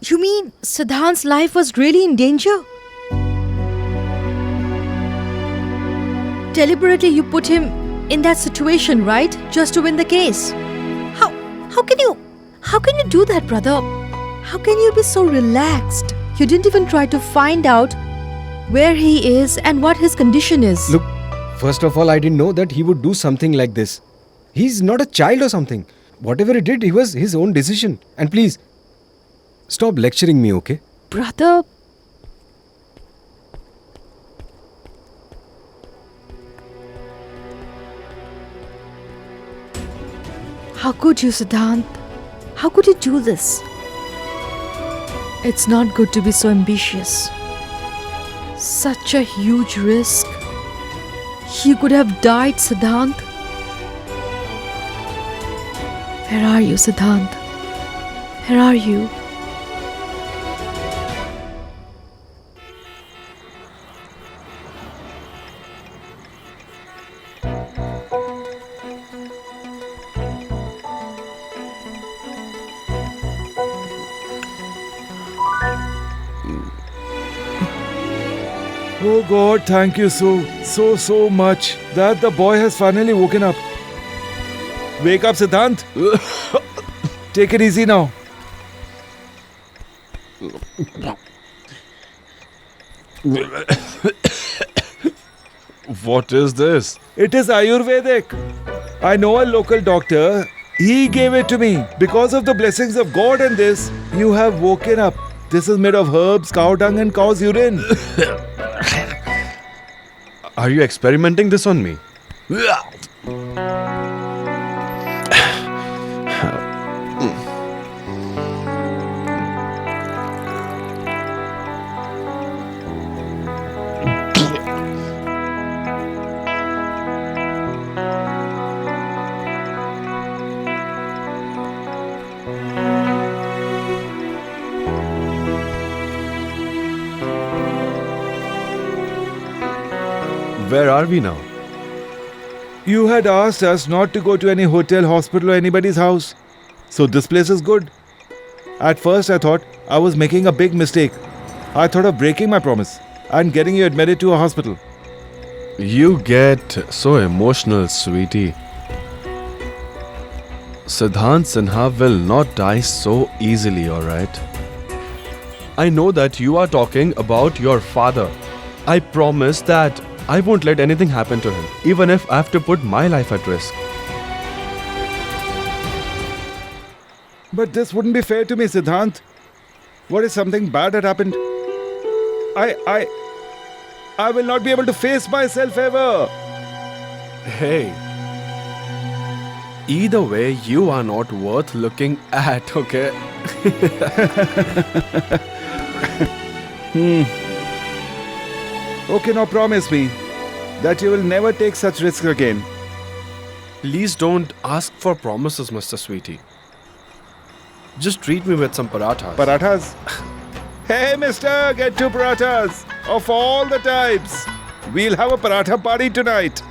You mean Siddhant's life was really in danger? Deliberately you put him in that situation, right? Just to win the case. How can you do that, brother? How can you be so relaxed? You didn't even try to find out where he is and what his condition is. Look, first of all, I didn't know that he would do something like this. He's not a child or something. Whatever he did, it was his own decision. And please, stop lecturing me, okay? Brother, how could you, Siddhant? How could you do this? It's not good to be so ambitious. Such a huge risk. He could have died, Siddhant. Where are you, Siddhant? Where are you? Oh God, thank you so much that the boy has finally woken up. Wake up, Siddhant. Take it easy now. What is this? It is Ayurvedic. I know a local doctor. He gave it to me. Because of the blessings of God and this, you have woken up. This is made of herbs, cow dung and cow's urine. Are you experimenting this on me? Where are we now? You had asked us not to go to any hotel, hospital or anybody's house. So this place is good. At first I thought I was making a big mistake. I thought of breaking my promise and getting you admitted to a hospital. You get so emotional, sweetie. Siddhant Sinha will not die so easily, alright? I know that you are talking about your father. I promise that I won't let anything happen to him, even if I have to put my life at risk. But this wouldn't be fair to me, Siddhant. What if something bad had happened? I will not be able to face myself ever. Hey. Either way, you are not worth looking at, okay? Okay, now promise me that you will never take such risks again. Please don't ask for promises, Mr. Sweetie. Just treat me with some parathas. Parathas? Hey, mister, get 2 parathas. Of all the types. We'll have a paratha party tonight.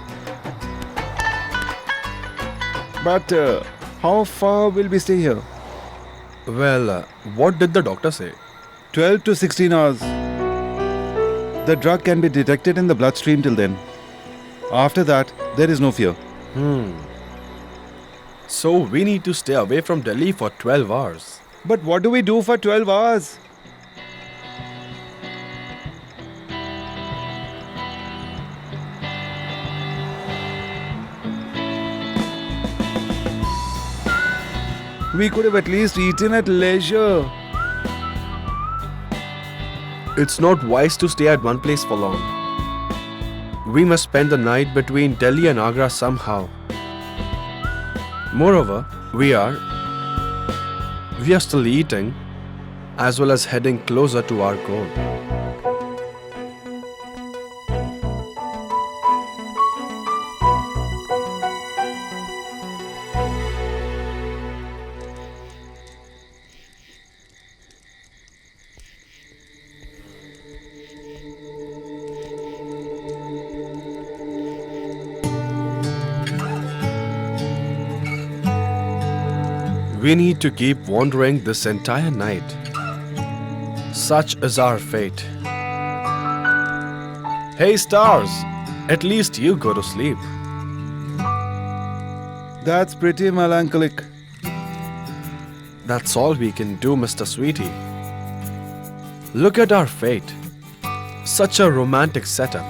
But how far will we stay here? Well, what did the doctor say? 12 to 16 hours. The drug can be detected in the bloodstream till then. After that, there is no fear. So we need to stay away from Delhi for 12 hours. But what do we do for 12 hours? We could have at least eaten at leisure. It's not wise to stay at one place for long. We must spend the night between Delhi and Agra somehow. Moreover, we are still eating as well as heading closer to our goal. We need to keep wandering this entire night. Such is our fate. Hey stars, at least you go to sleep. That's pretty melancholic. That's all we can do, Mr. Sweetie. Look at our fate. Such a romantic setup.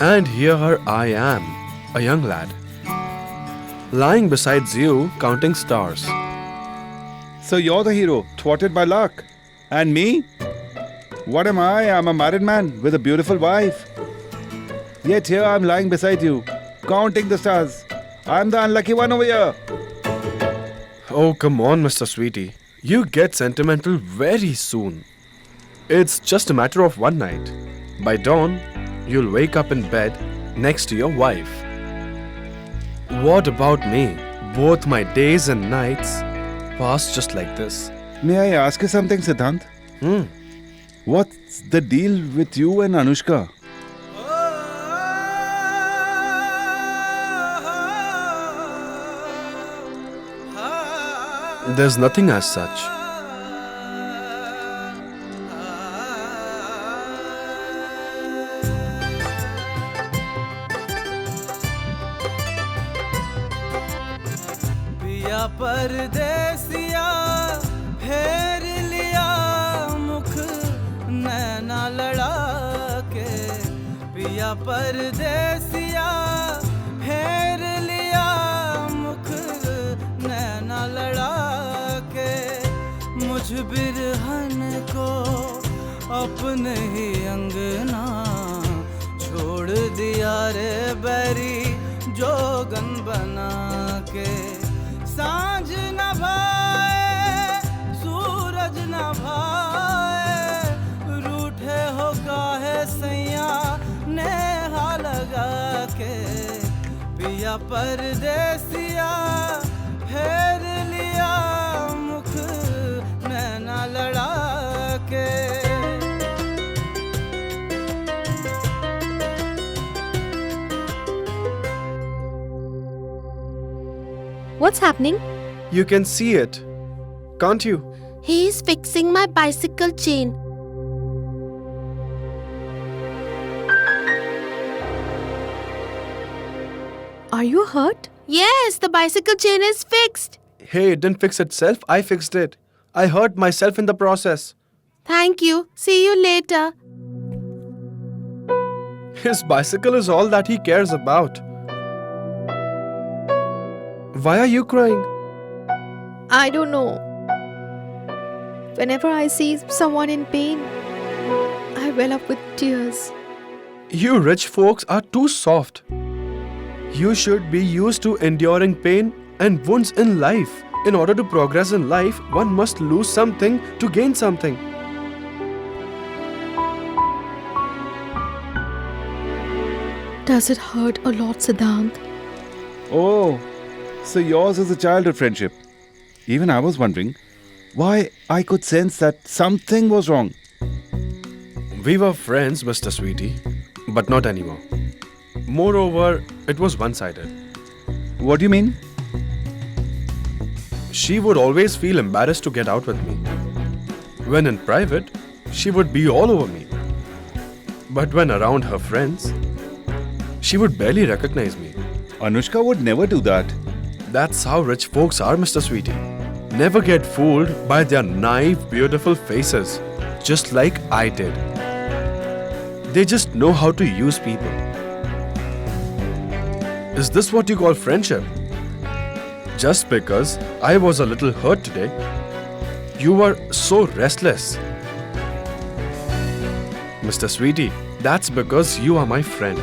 And here I am, a young lad, lying beside you, counting stars. So you're the hero, thwarted by luck. And me? What am I? I'm a married man with a beautiful wife. Yet here I'm lying beside you, counting the stars. I'm the unlucky one over here. Oh, come on, Mr. Sweetie. You get sentimental very soon. It's just a matter of one night. By dawn, you'll wake up in bed next to your wife. What about me? Both my days and nights pass just like this. May I ask you something, Siddhant? Hmm. What's the deal with you and Anushka? There's nothing as such. पिया परदेसिया फेर लिया मुख नैना लड़ा के पिया परदेसिया फेर लिया मुख नैना लड़ा के मुझ बिरहन को अपने ही अंगना छोड़ दिया रे बैरी जोगन बना के सांझ न भाए सूरज न भाए रूठे हो काहे सैया नेहा लगा के पिया परदेसिया फेर लिया मुख नैना लड़ा के What's happening? You can see it, can't you? He's fixing my bicycle chain. Are you hurt? Yes, the bicycle chain is fixed. Hey, it didn't fix itself. I fixed it. I hurt myself in the process. Thank you. See you later. His bicycle is all that he cares about. Why are you crying? I don't know. Whenever I see someone in pain, I well up with tears. You rich folks are too soft. You should be used to enduring pain and wounds in life. In order to progress in life, one must lose something to gain something. Does it hurt a lot, Siddhant? Oh, so yours is a childhood friendship. Even I was wondering why I could sense that something was wrong. We were friends, Mr. Sweetie, but not anymore. Moreover, it was one-sided. What do you mean? She would always feel embarrassed to get out with me. When in private, she would be all over me. But when around her friends, she would barely recognize me. Anushka would never do that. That's how rich folks are, Mr. Sweetie. Never get fooled by their naive, beautiful faces, just like I did. They just know how to use people. Is this what you call friendship? Just because I was a little hurt today, you were so restless. Mr. Sweetie, that's because you are my friend.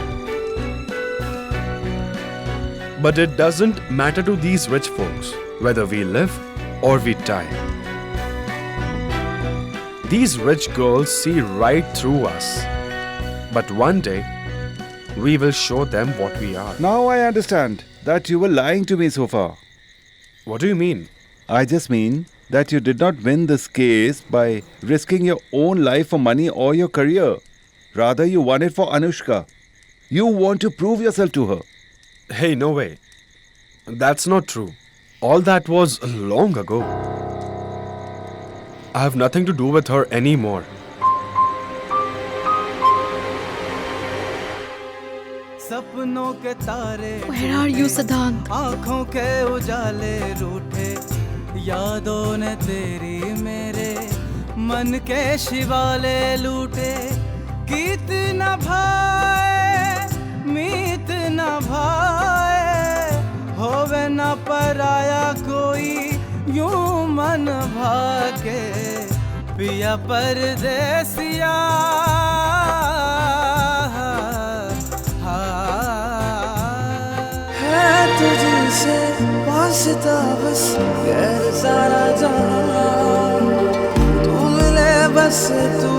But it doesn't matter to these rich folks whether we live or we die. These rich girls see right through us. But one day, we will show them what we are. Now I understand that you were lying to me so far. What do you mean? I just mean that you did not win this case by risking your own life for money or your career. Rather, you won it for Anushka. You want to prove yourself to her. Hey, no way. That's not true. All that was long ago. I have nothing to do with her anymore. सपनों के तारे Where are you, Siddhant? आँखों के उजाले रूठे, यादों ने तेरी मेरे मन के शिवाले लूटे। गीत न भाए मीत न भाए, होवे न पराया कोई यूं मन भाके, पिया परदेसिया तुझसे वास्ता बस गैर सारा जहां, तू मिले बस तू